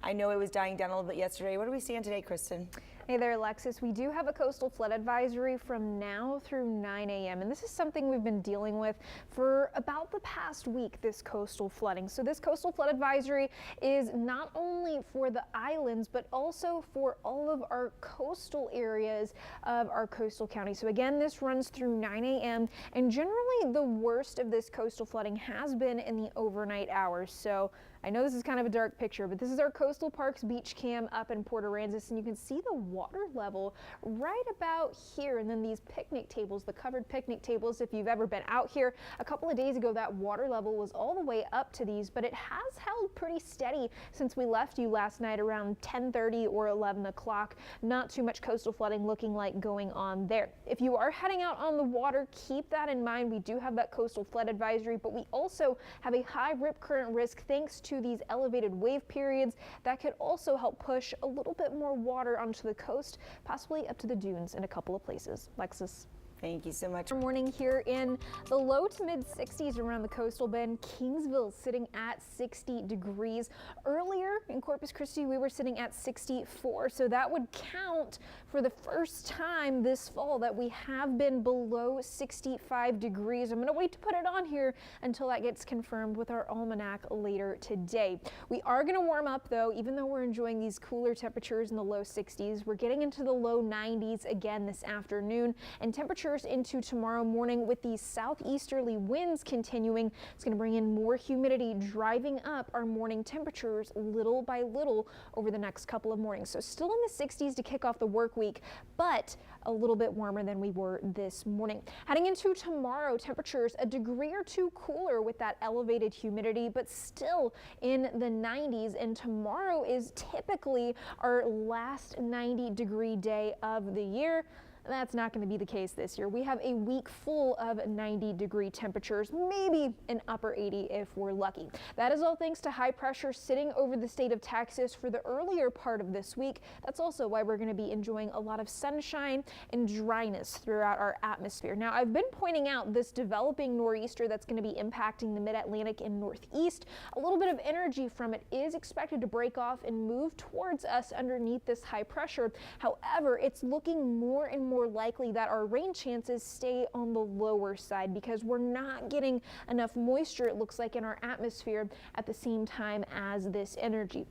I know it was dying down a little bit yesterday. What are we seeing today, Kristin? Hey there, Alexis. We do have a coastal flood advisory from now through 9 a.m. and this is something we've been dealing with for about the past week, this coastal flooding. So this coastal flood advisory is not only for the islands, but also for all of our coastal areas of our coastal county. So again, this runs through 9 a.m. and generally the worst of this coastal flooding has been in the overnight hours. So I know this is kind of a dark picture, but this is our Coastal Parks beach cam up in Port Aransas, and you can see the water level right about here. And then these picnic tables, the covered picnic tables, if you've ever been out here, a couple of days ago that water level was all the way up to these, but it has held pretty steady since we left you last night around 10:30 or 11 o'clock. Not too much coastal flooding looking like going on there. If you are heading out on the water, keep that in mind. We do have that coastal flood advisory, but we also have a high rip current risk thanks to these elevated wave periods that could also help push a little bit more water onto the coast, possibly up to the dunes in a couple of places. Lexus. Thank you so much. Morning here in the low to mid 60s around the coastal bend. Kingsville sitting at 60 degrees. Earlier in Corpus Christi, we were sitting at 64. So that would count for the first time this fall that we have been below 65 degrees. I'm going to wait to put it on here until that gets confirmed with our almanac later today. We are going to warm up though, even though we're enjoying these cooler temperatures in the low 60s. We're getting into the low 90s again this afternoon, and temperatures into tomorrow morning with these southeasterly winds continuing. It's going to bring in more humidity, driving up our morning temperatures little by little over the next couple of mornings. So still in the 60s to kick off the work week, but a little bit warmer than we were this morning. Heading into tomorrow, temperatures a degree or two cooler with that elevated humidity, but still in the 90s. And tomorrow is typically our last 90-degree day of the year. That's not going to be the case this year. We have a week full of 90-degree temperatures, maybe an upper 80 if we're lucky. That is all thanks to high pressure sitting over the state of Texas for the earlier part of this week. That's also why we're going to be enjoying a lot of sunshine and dryness throughout our atmosphere. Now, I've been pointing out this developing nor'easter that's going to be impacting the mid-Atlantic and northeast. A little bit of energy from it is expected to break off and move towards us underneath this high pressure. However, it's looking more and more likely that our rain chances stay on the lower side because we're not getting enough moisture, it looks like, in our atmosphere at the same time as this energy.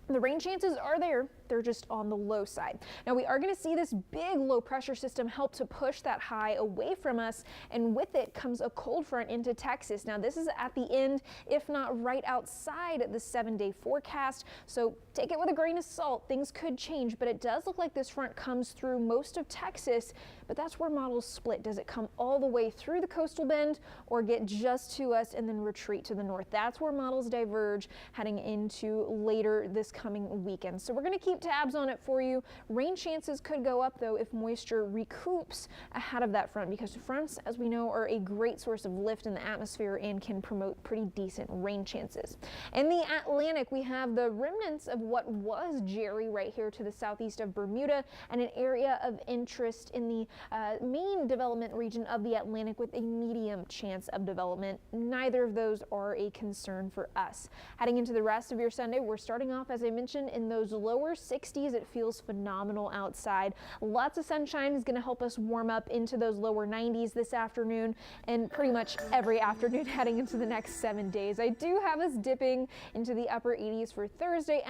The rain chances are there, they're just on the low side. Now we are going to see this big low pressure system help to push that high away from us, and with it comes a cold front into Texas. Now this is at the end, if not right outside the 7-day forecast, so take it with a grain of salt. Things could change, but it does look like this front comes through most of Texas, but that's where models split. Does it come all the way through the coastal bend or get just to us and then retreat to the north? That's where models diverge heading into later this coming weekend. So we're going to keep tabs on it for you. Rain chances could go up though if moisture recoups ahead of that front, because fronts, as we know, are a great source of lift in the atmosphere and can promote pretty decent rain chances. In the Atlantic, we have the remnants of what was Jerry right here to the southeast of Bermuda, and an area of interest in the main development region of the Atlantic with a medium chance of development. Neither of those are a concern for us. Heading into the rest of your Sunday, we're starting off, as I mentioned, in those lower 60s. It feels phenomenal outside. Lots of sunshine is going to help us warm up into those lower 90s this afternoon and pretty much every afternoon heading into the next 7 days. I do have us dipping into the upper 80s for Thursday.